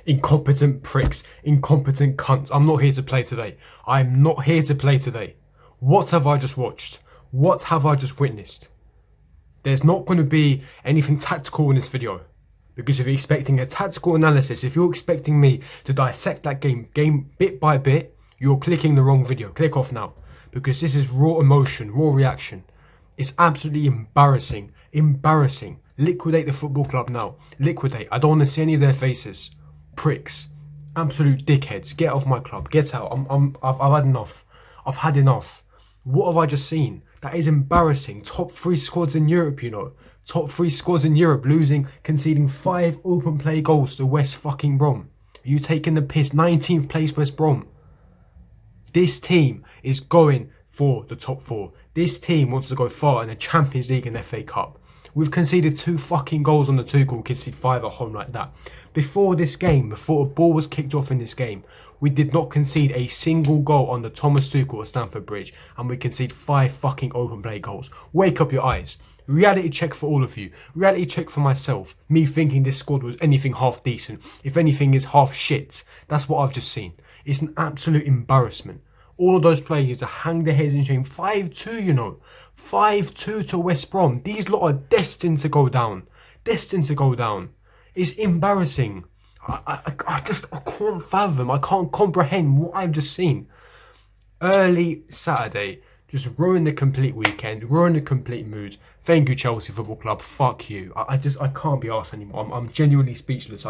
Incompetent pricks, incompetent cunts. I'm not here to play today. I'm not here to play today. What have I just watched? What have I just witnessed? There's not going to be anything tactical in this video. Because if you're expecting a tactical analysis, if you're expecting me to dissect that game bit by bit, you're clicking the wrong video. Click off now. Because this is raw emotion, raw reaction. It's absolutely embarrassing. Embarrassing. Liquidate the football club now. Liquidate. I don't want to see any of their faces. Pricks. Absolute dickheads. Get off my club. Get out. I've had enough. I've had enough. What have I just seen? That is embarrassing. Top 3 squads in Europe, you know. Top 3 squads in Europe conceding 5 open play goals to West fucking Brom. Are you taking the piss? 19th place West Brom. This team is going for the top 4. This team wants to go far in the Champions League and FA Cup. We've conceded 2 fucking goals on the Tuchel, conceded 5 at home like that. Before this game, before a ball was kicked off in this game, we did not concede a single goal on the Thomas Tuchel at Stamford Bridge, and we conceded 5 fucking open play goals. Wake up your eyes. Reality check for all of you. Reality check for myself. Me thinking this squad was anything half decent. If anything is half shit. That's what I've just seen. It's an absolute embarrassment. All of those players to hang their heads in shame. 5-2, you know. 5-2 to West Brom. These lot are destined to go down. Destined to go down. It's embarrassing. I can't fathom. I can't comprehend what I've just seen. Early Saturday. Just ruin the complete weekend. Ruin the complete mood. Thank you, Chelsea Football Club. Fuck you. I can't be arsed anymore. I'm genuinely speechless.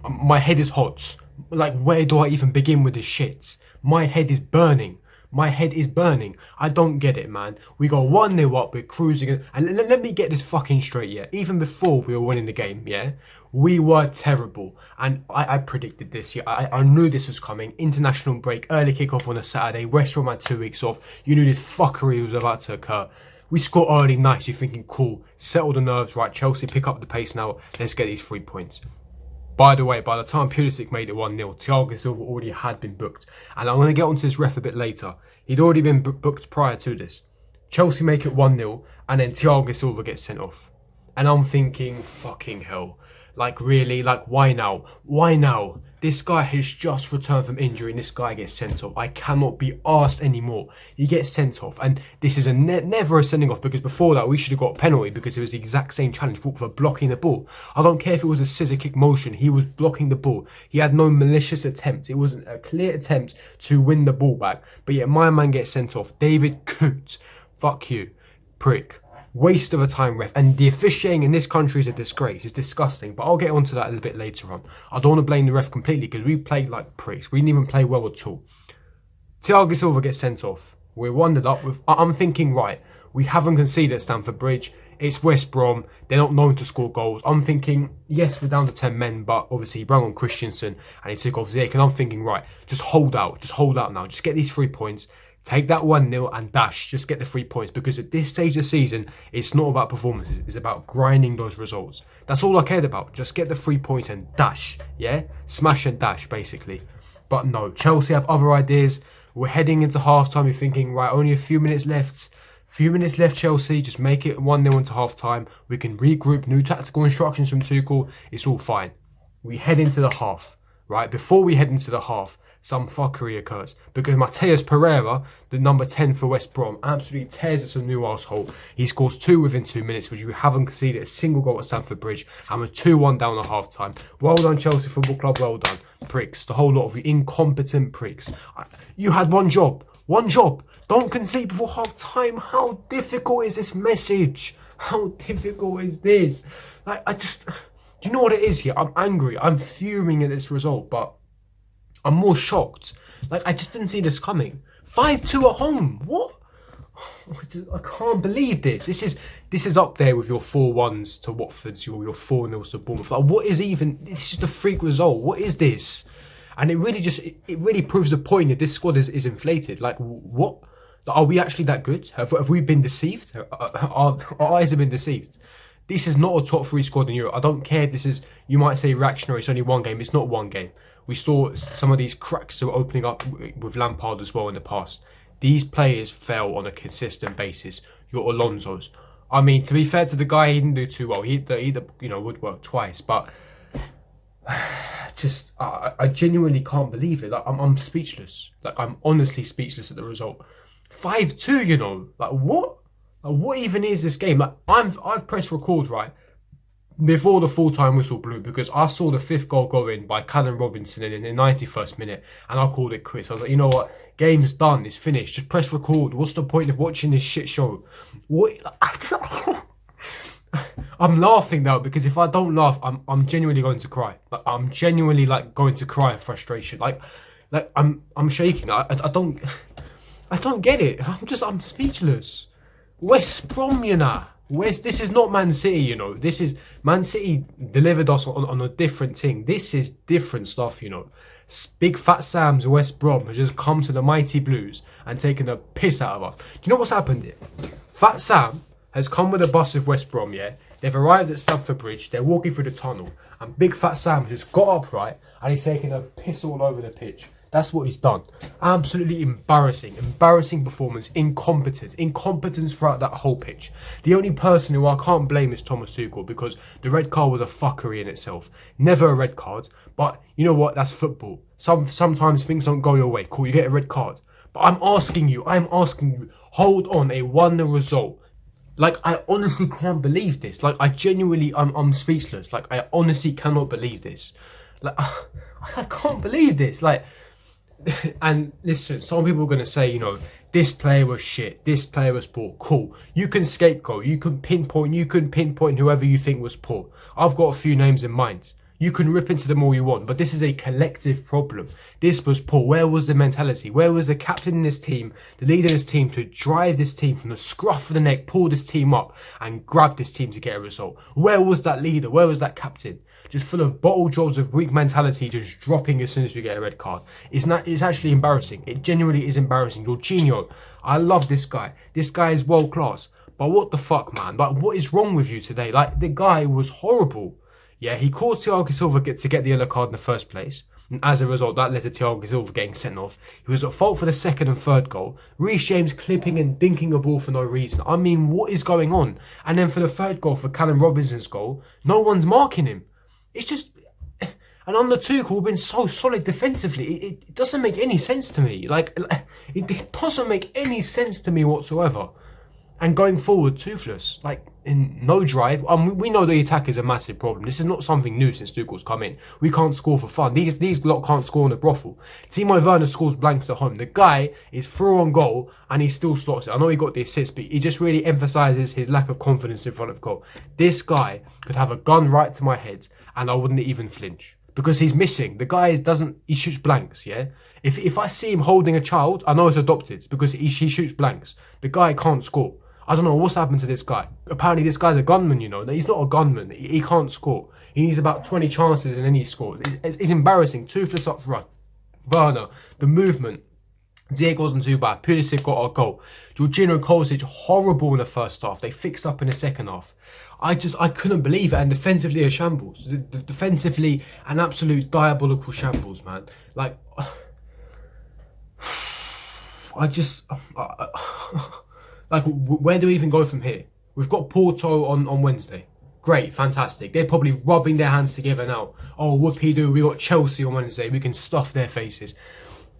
My head is hot. Like, where do I even begin with this shit? My head is burning. My head is burning. I don't get it, man. We go 1-0 up, we're cruising. And let me get this fucking straight, yeah? Even before we were winning the game, yeah? We were terrible. And I predicted this, yeah? I knew this was coming. International break, early kickoff on a Saturday. West Brom had 2 weeks off. You knew this fuckery was about to occur. We score early, nice. You're thinking, cool. Settle the nerves, right? Chelsea, pick up the pace now. Let's get these 3 points. By the way, by the time Pulisic made it 1-0, Thiago Silva already had been booked. And I'm going to get onto this ref a bit later. He'd already been booked prior to this. Chelsea make it 1-0, and then Thiago Silva gets sent off. And I'm thinking, fucking hell. Like, really? Like, why now? Why now? This guy has just returned from injury and this guy gets sent off. I cannot be arsed anymore. He gets sent off. And this is never a sending off, because before that we should have got a penalty because it was the exact same challenge for blocking the ball. I don't care if it was a scissor kick motion. He was blocking the ball. He had no malicious attempt. It wasn't a clear attempt to win the ball back. But yet my man gets sent off. David Coote. Fuck you. Prick. Waste of a time, ref. And the officiating in this country is a disgrace. It's disgusting. But I'll get onto that a little bit later on. I don't want to blame the ref completely because we played like pricks. We didn't even play well at all. Thiago Silva gets sent off. We're 1-0 up. I'm thinking, right, we haven't conceded at Stamford Bridge. It's West Brom. They're not known to score goals. I'm thinking, yes, we're down to 10 men, but obviously he brought on Christensen and he took off Ziyech. And I'm thinking, right, just hold out. Just hold out now. Just get these 3 points. Take that 1-0 and dash. Just get the 3 points. Because at this stage of the season, it's not about performances. It's about grinding those results. That's all I cared about. Just get the 3 points and dash. Yeah? Smash and dash, basically. But no, Chelsea have other ideas. We're heading into half-time. You're thinking, right, only a few minutes left. Few minutes left, Chelsea. Just make it 1-0 into half-time. We can regroup. New tactical instructions from Tuchel. It's all fine. We head into the half. Right? Before we head into the half, some fuckery occurs because Mateus Pereira, the number 10 for West Brom, absolutely tears us a new arsehole. He scores 2 within 2 minutes, which we haven't conceded a single goal at Stamford Bridge, and we're 2-1 down at half time. Well done, Chelsea Football Club, well done. Pricks, the whole lot of you incompetent pricks. You had one job. Don't concede before half time. How difficult is this message? How difficult is this? Like, do you know what it is here? I'm angry. I'm fuming at this result, but I'm more shocked. Like, I just didn't see this coming. 5-2 at home. What? I can't believe this. This is up there with your 4-1s to Watford's, your 4-0s to Bournemouth. Like, what is even? This is just a freak result. What is this? And it really proves the point that this squad is inflated. Like, what? Are we actually that good? Have we been deceived? Our eyes have been deceived. This is not a top 3 squad in Europe. I don't care if this is, you might say, reactionary. It's only one game. It's not one game. We saw some of these cracks that were opening up with Lampard as well in the past. These players fell on a consistent basis. Your Alonso's. I mean, to be fair to the guy, he didn't do too well. He woodworked twice. But I genuinely can't believe it. Like I'm speechless. Like I'm honestly speechless at the result. 5-2, you know. Like what? Like, what even is this game? Like I've pressed record right before the full-time whistle blew because I saw the 5th goal go in by Callum Robinson in the 91st minute and I called it quits. I was like, you know what? Game's done. It's finished. Just press record. What's the point of watching this shit show? What? I'm laughing though because if I don't laugh, I'm genuinely going to cry. Like I'm genuinely like going to cry of frustration. Like I'm shaking. I don't get it. I'm speechless. West Brom, you know. This is not Man City, you know. This is Man City delivered us on a different thing. This is different stuff, you know. Big Fat Sam's West Brom has just come to the mighty Blues and taken a piss out of us. Do you know what's happened here? Fat Sam has come with a bus of West Brom, yeah? They've arrived at Stamford Bridge, they're walking through the tunnel, and Big Fat Sam just got up, right, and he's taking a piss all over the pitch. That's what he's done. Absolutely embarrassing. Embarrassing performance. Incompetence. Incompetence throughout that whole pitch. The only person who I can't blame is Thomas Tuchel because the red card was a fuckery in itself. Never a red card, but you know what? That's football. Sometimes things don't go your way. Cool, you get a red card. But I'm asking you, hold on, a 1-0 result. Like, I honestly can't believe this. Like, I genuinely, I'm speechless. Like, I honestly cannot believe this. Like, I can't believe this. Like, and listen, some people are going to say, you know, this player was shit, this player was poor. Cool. You can scapegoat, you can pinpoint whoever you think was poor. I've got a few names in mind. You can rip into them all you want, but this is a collective problem. This was poor. Where was the mentality? Where was the captain in this team, the leader in this team to drive this team from the scruff of the neck, pull this team up and grab this team to get a result? Where was that leader? Where was that captain? Just full of bottle jobs of weak mentality, just dropping as soon as we get a red card. It's actually embarrassing. It genuinely is embarrassing. Jorginho, I love this guy. This guy is world class. But what the fuck, man? Like, what is wrong with you today? Like, the guy was horrible. Yeah, he caused Thiago Silva to get the yellow card in the first place. And as a result, that led to Thiago Silva getting sent off. He was at fault for the 2nd and 3rd goal. Reece James clipping and dinking a ball for no reason. I mean, what is going on? And then for the 3rd goal, for Callum Robinson's goal, no one's marking him. It's just, and under Tuchel, we've been so solid defensively. It doesn't make any sense to me. Like, it doesn't make any sense to me whatsoever. And going forward, toothless. Like, in no drive. We know the attack is a massive problem. This is not something new since Tuchel's come in. We can't score for fun. These lot can't score on a brothel. Timo Werner scores blanks at home. The guy is through on goal and he still slots it. I know he got the assist, but he just really emphasises his lack of confidence in front of goal. This guy could have a gun right to my head and I wouldn't even flinch. Because he's missing. The guy he shoots blanks, yeah? If I see him holding a child, I know it's adopted because he shoots blanks. The guy can't score. I don't know what's happened to this guy. Apparently this guy's a gunman, you know. He's not a gunman. He can't score. He needs about 20 chances and then he scores. It's embarrassing. Toothless up front. Werner, the movement. Diego wasn't too bad. Pulisic got a goal. Jorginho and Kovacic, horrible in the first half. They fixed up in the second half. I couldn't believe it. And defensively a shambles. Defensively an absolute diabolical shambles, man. Like, like, where do we even go from here? We've got Porto on Wednesday. Great, fantastic. They're probably rubbing their hands together now. Oh, whoopie-doo, we got Chelsea on Wednesday. We can stuff their faces.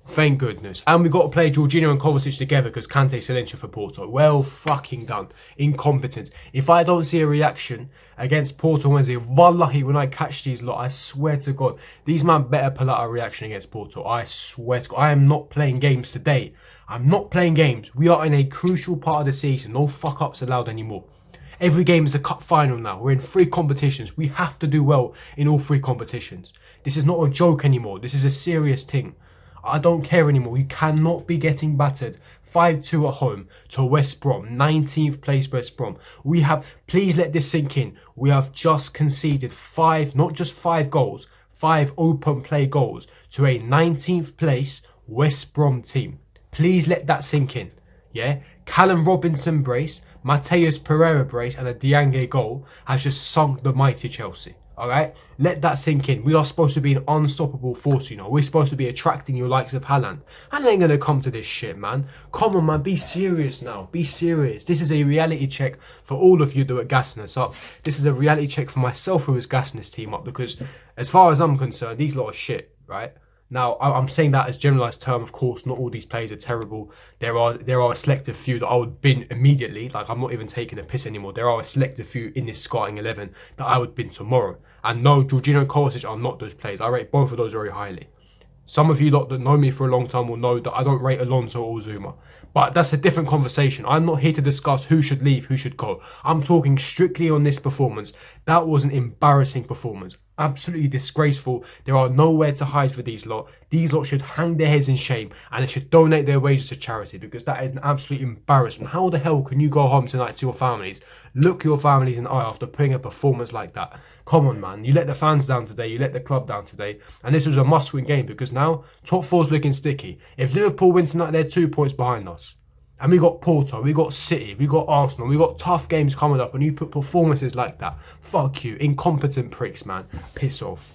Thank goodness. And we've got to play Jorginho and Kovacic together because Kante's still injured for Porto. Well fucking done. Incompetence. If I don't see a reaction against Porto on Wednesday, wallahi, when I catch these lot, I swear to God, these man better pull out a reaction against Porto. I swear to God. I am not playing games today. I'm not playing games. We are in a crucial part of the season. No fuck-ups allowed anymore. Every game is a cup final now. We're in 3 competitions. We have to do well in all 3 competitions. This is not a joke anymore. This is a serious thing. I don't care anymore. You cannot be getting battered 5-2 at home to West Brom, 19th place West Brom. Please let this sink in. We have just conceded 5, not just 5 goals, 5 open play goals to a 19th place West Brom team. Please let that sink in. Yeah? Callum Robinson brace, Mateus Pereira brace and a Diange goal has just sunk the mighty Chelsea. Alright? Let that sink in. We are supposed to be an unstoppable force, you know. We're supposed to be attracting your likes of Haaland. Haaland ain't gonna come to this shit, man. Come on, man. Be serious now. Be serious. This is a reality check for all of you that are gassing us up. This is a reality check for myself who is gassing this team up, because as far as I'm concerned, these lot of shit, right? Now, I'm saying that as generalised term. Of course, not all these players are terrible. There are a selective few that I would bin immediately. Like, I'm not even taking a piss anymore. There are a selective few in this starting 11 that I would bin tomorrow. And no, Jorginho and Kovacic are not those players. I rate both of those very highly. Some of you lot that know me for a long time will know that I don't rate Alonso or Zuma. But that's a different conversation. I'm not here to discuss who should leave, who should go. I'm talking strictly on this performance. That was an embarrassing performance. Absolutely disgraceful. There are nowhere to hide for these lot. These lot should hang their heads in shame, and they should donate their wages to charity, because that is an absolute embarrassment. How the hell can you go home tonight to your families, look your families in the eye after putting a performance like that? Come on, man. You let the fans down today. You let the club down today. And this was a must-win game, because now top four's looking sticky. If Liverpool win tonight, they're 2 points behind us. And we got Porto, we got City, we got Arsenal, we got tough games coming up, and you put performances like that. Fuck you. Incompetent pricks, man. Piss off.